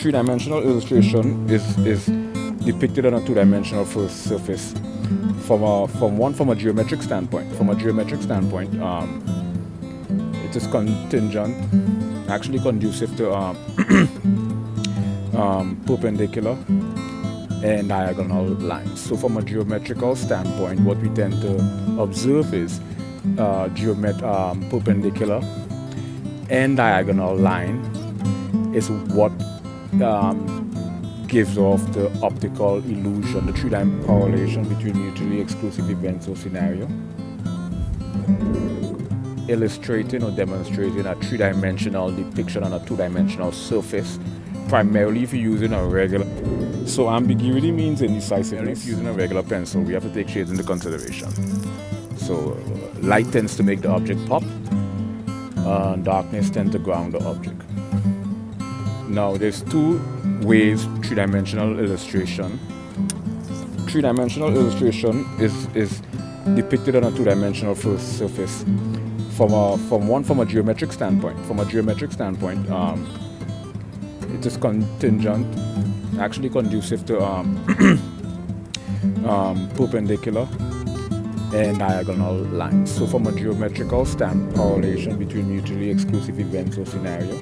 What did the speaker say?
three-dimensional illustration is depicted on a two-dimensional first surface from a geometric standpoint. From a geometric standpoint, it is contingent, actually conducive to perpendicular and diagonal lines. So from a geometrical standpoint, what we tend to observe is perpendicular and diagonal line is what gives off the optical illusion, the three-dimensional correlation between mutually exclusive events or scenario, illustrating or demonstrating a three-dimensional depiction on a two-dimensional surface, primarily if you're using a regular. So ambiguity means indecisiveness. Using a regular pencil, we have to take shades into consideration. So light tends to make the object pop, darkness tends to ground the object. Now there's two ways three-dimensional illustration. Three-dimensional illustration is depicted on a two-dimensional first surface from a geometric standpoint. From a geometric standpoint, it is contingent, actually conducive to perpendicular and diagonal lines. So from a geometrical standpoint, correlation between mutually exclusive events or scenario,